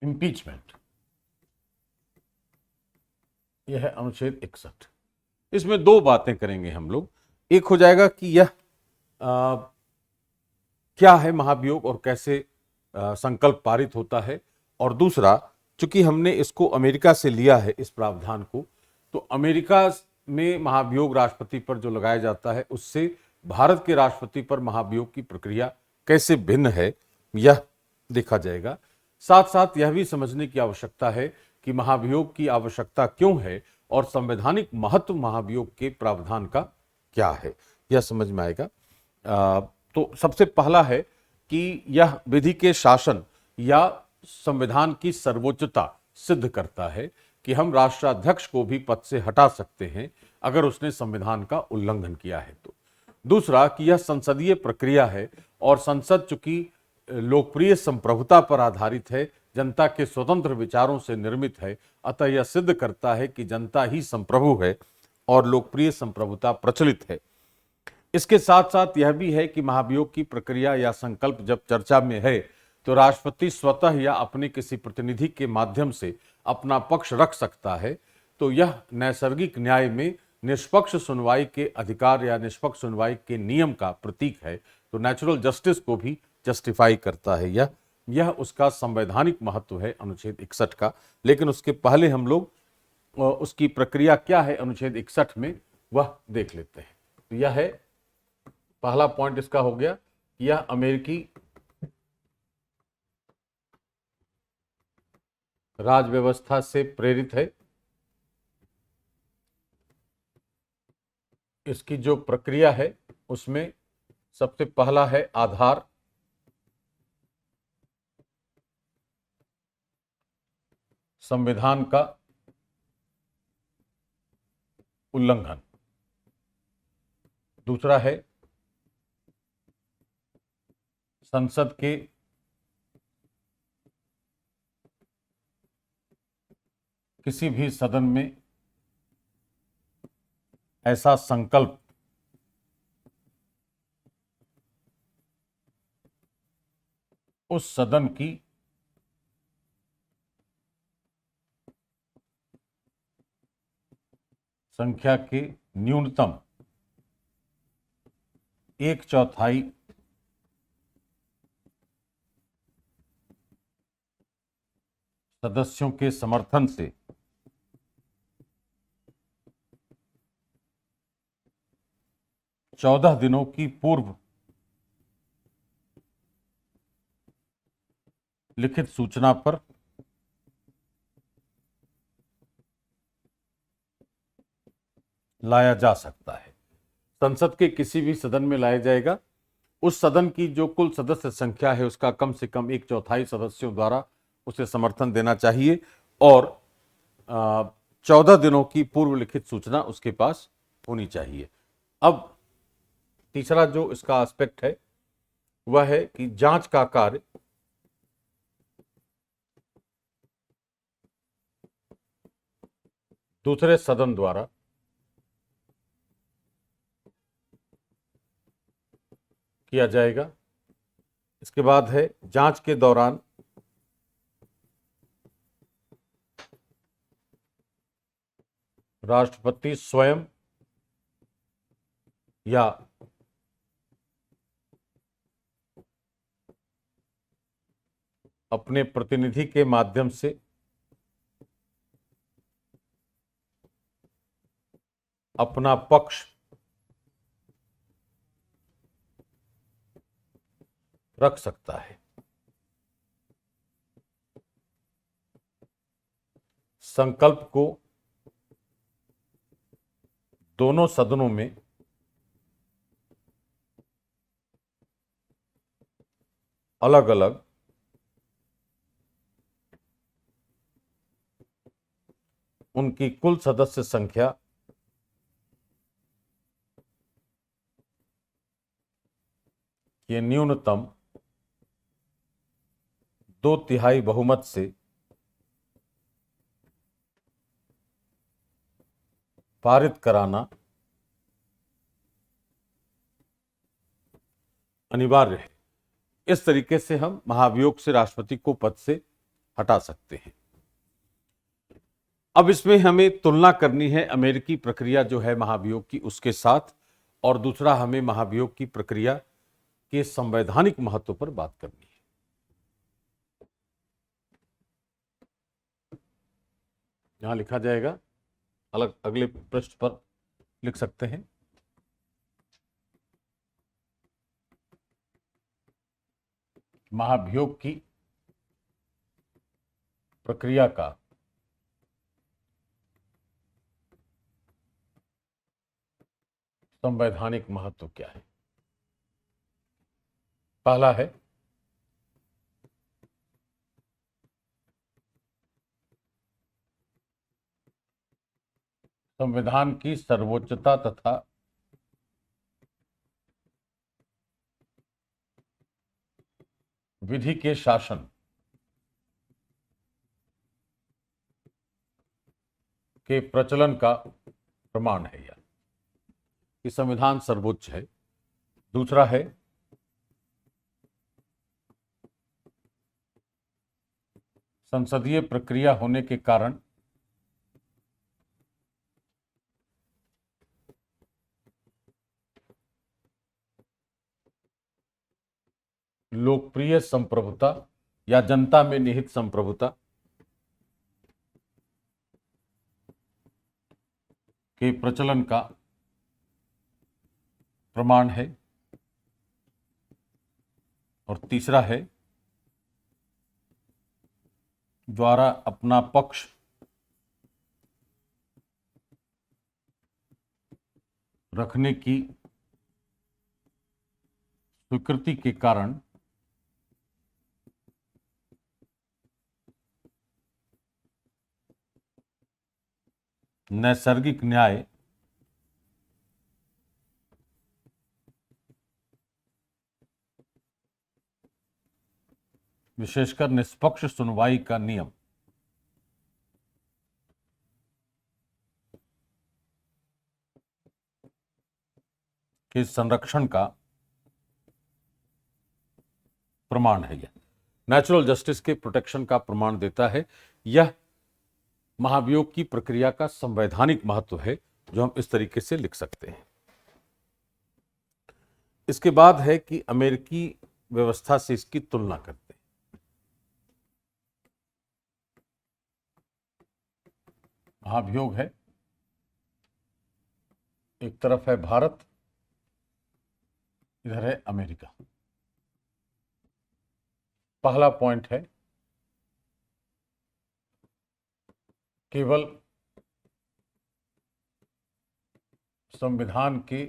Impeachment, यह है अनुच्छेद 61। इसमें दो बातें करेंगे हम लोग। एक हो जाएगा कि यह क्या है महाभियोग और कैसे संकल्प पारित होता है, और दूसरा, चूंकि हमने इसको अमेरिका से लिया है इस प्रावधान को, तो अमेरिका में महाभियोग राष्ट्रपति पर जो लगाया जाता है उससे भारत के राष्ट्रपति पर महाभियोग की प्रक्रिया कैसे भिन्न है, यह देखा जाएगा। साथ साथ यह भी समझने की आवश्यकता है कि महाभियोग की आवश्यकता क्यों है और संवैधानिक महत्व महाभियोग के प्रावधान का क्या है, यह समझ में आएगा। तो सबसे पहला है कि यह विधि के शासन या संविधान की सर्वोच्चता सिद्ध करता है कि हम राष्ट्राध्यक्ष को भी पद से हटा सकते हैं अगर उसने संविधान का उल्लंघन किया है तो। दूसरा कि यह संसदीय प्रक्रिया है और संसद चूंकि लोकप्रिय संप्रभुता पर आधारित है, जनता के स्वतंत्र विचारों से निर्मित है, अतः यह सिद्ध करता है कि जनता ही संप्रभु है और लोकप्रिय संप्रभुता प्रचलित है। इसके साथ साथ यह भी है कि महाभियोग की प्रक्रिया या संकल्प जब चर्चा में है तो राष्ट्रपति स्वतः या अपने किसी प्रतिनिधि के माध्यम से अपना पक्ष रख सकता है। तो यह नैसर्गिक न्याय में निष्पक्ष सुनवाई के अधिकार या निष्पक्ष सुनवाई के नियम का प्रतीक है, तो नेचुरल जस्टिस को भी जस्टिफाई करता है। यह उसका संवैधानिक महत्व है अनुच्छेद 61 का। लेकिन उसके पहले हम लोग उसकी प्रक्रिया क्या है अनुच्छेद 61 में वह देख लेते हैं। तो यह है पहला पॉइंट इसका हो गया, यह अमेरिकी राज व्यवस्था से प्रेरित है। इसकी जो प्रक्रिया है उसमें सबसे पहला है आधार, संविधान का उल्लंघन। दूसरा है संसद के किसी भी सदन में ऐसा संकल्प उस सदन की संख्या के न्यूनतम 1/4 सदस्यों के समर्थन से चौदह दिनों की पूर्व लिखित सूचना पर लाया जा सकता है। संसद के किसी भी सदन में लाया जाएगा, उस सदन की जो कुल सदस्य संख्या है उसका कम से कम 1/4 सदस्यों द्वारा उसे समर्थन देना चाहिए और 14 दिनों की पूर्व लिखित सूचना उसके पास होनी चाहिए। अब तीसरा जो इसका एस्पेक्ट है वह है कि जांच का कार्य दूसरे सदन द्वारा किया जाएगा। इसके बाद है जांच के दौरान राष्ट्रपति स्वयं या अपने प्रतिनिधि के माध्यम से अपना पक्ष रख सकता है। संकल्प को दोनों सदनों में अलग अलग उनकी कुल सदस्य संख्या के न्यूनतम 2/3 बहुमत से पारित कराना अनिवार्य है। इस तरीके से हम महाभियोग से राष्ट्रपति को पद से हटा सकते हैं। अब इसमें हमें तुलना करनी है अमेरिकी प्रक्रिया जो है महाभियोग की उसके साथ, और दूसरा हमें महाभियोग की प्रक्रिया के संवैधानिक महत्व पर बात करनी है। यहां लिखा जाएगा, अलग अगले पृष्ठ पर लिख सकते हैं, महाभियोग की प्रक्रिया का संवैधानिक महत्व क्या है। पहला है संविधान की सर्वोच्चता तथा विधि के शासन के प्रचलन का प्रमाण है यह, कि संविधान सर्वोच्च है। दूसरा है संसदीय प्रक्रिया होने के कारण लोकप्रिय संप्रभुता या जनता में निहित संप्रभुता के प्रचलन का प्रमाण है। और तीसरा है द्वारा अपना पक्ष रखने की स्वीकृति के कारण नैसर्गिक न्याय विशेषकर निष्पक्ष सुनवाई का नियम के संरक्षण का प्रमाण है। यह नेचुरल जस्टिस के प्रोटेक्शन का प्रमाण देता है। यह महाभियोग की प्रक्रिया का संवैधानिक महत्व है, जो हम इस तरीके से लिख सकते हैं। इसके बाद है कि अमेरिकी व्यवस्था से इसकी तुलना करते हैं। महाभियोग है, एक तरफ है भारत, इधर है अमेरिका। पहला पॉइंट है केवल संविधान के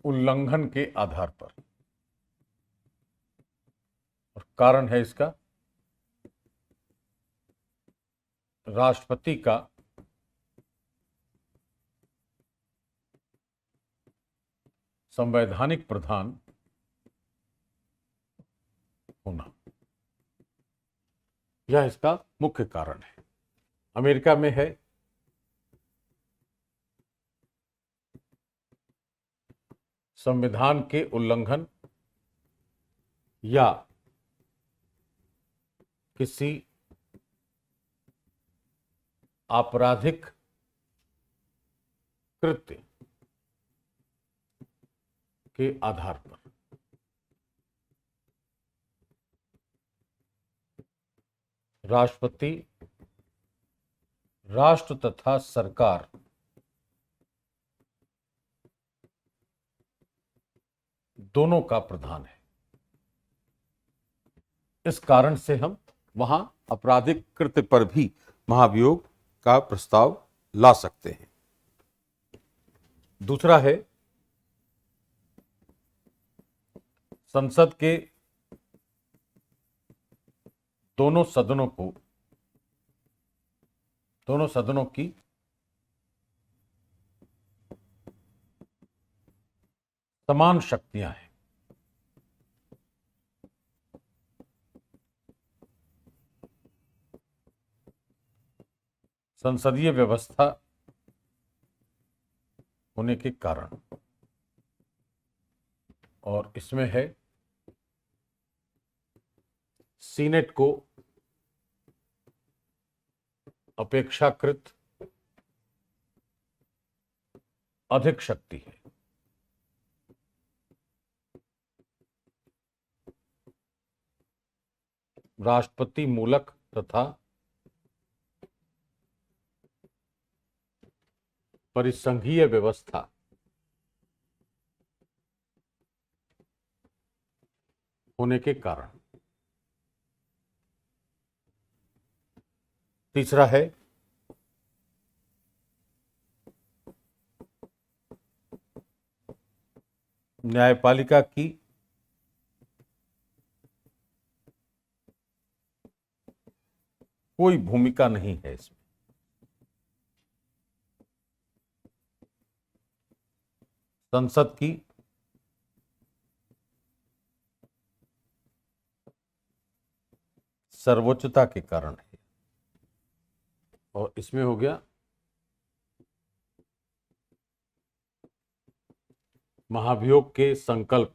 उल्लंघन के आधार पर, और कारण है इसका राष्ट्रपति का संवैधानिक प्रधान होना, यह इसका मुख्य कारण है। अमेरिका में है संविधान के उल्लंघन या किसी आपराधिक कृत्य के आधार पर राष्ट्रपति राष्ट्र तथा सरकार दोनों का प्रधान है। इस कारण से हम वहां आपराधिक कृत्य पर भी महाभियोग का प्रस्ताव ला सकते हैं। दूसरा है संसद के दोनों सदनों की समान शक्तियां हैं। संसदीय व्यवस्था होने के कारण, और इसमें है सीनेट को अपेक्षाकृत अधिक शक्ति है। राष्ट्रपति मूलक तथा परिसंघीय व्यवस्था होने के कारण। तीसरा है न्यायपालिका की कोई भूमिका नहीं है इसमें। संसद की सर्वोच्चता के कारण है। और इसमें हो गया महाभियोग के संकल्प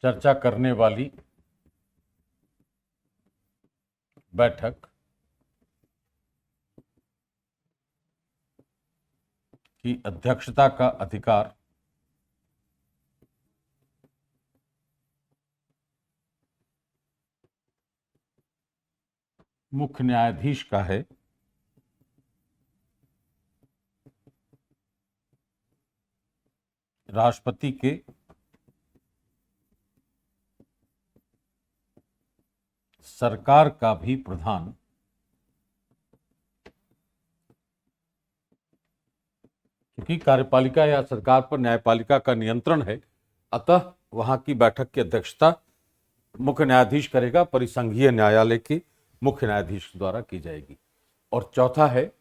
चर्चा करने वाली बैठक की अध्यक्षता का अधिकार मुख्य न्यायाधीश का है। राष्ट्रपति के सरकार का भी प्रधान क्योंकि कार्यपालिका या सरकार पर न्यायपालिका का नियंत्रण है, अतः वहां की बैठक की अध्यक्षता मुख्य न्यायाधीश करेगा, परिसंघीय न्यायालय के मुख्य न्यायाधीश द्वारा की जाएगी। और चौथा है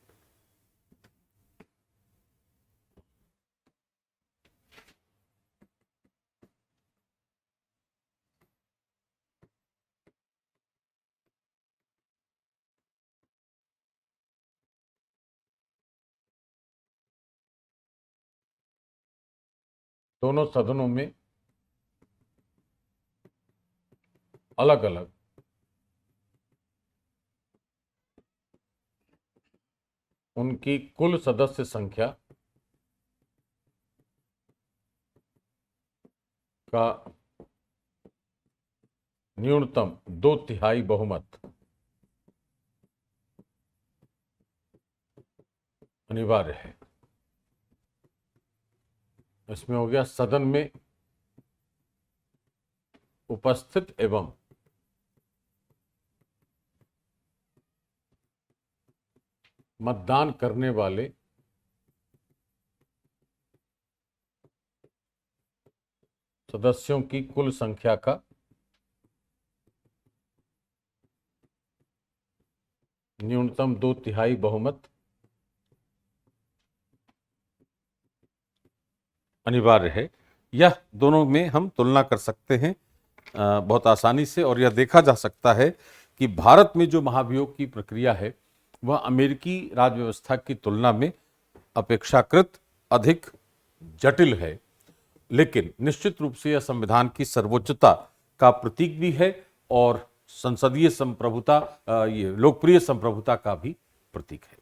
दोनों सदनों में अलग अलग उनकी कुल सदस्य संख्या का न्यूनतम 2/3 बहुमत अनिवार्य है। इसमें हो गया सदन में उपस्थित एवं मतदान करने वाले सदस्यों की कुल संख्या का न्यूनतम 2/3 बहुमत अनिवार्य है। यह दोनों में हम तुलना कर सकते हैं बहुत आसानी से, और यह देखा जा सकता है कि भारत में जो महाभियोग की प्रक्रिया है वह अमेरिकी राज्य व्यवस्था की तुलना में अपेक्षाकृत अधिक जटिल है, लेकिन निश्चित रूप से यह संविधान की सर्वोच्चता का प्रतीक भी है और संसदीय संप्रभुता, ये लोकप्रिय संप्रभुता का भी प्रतीक है।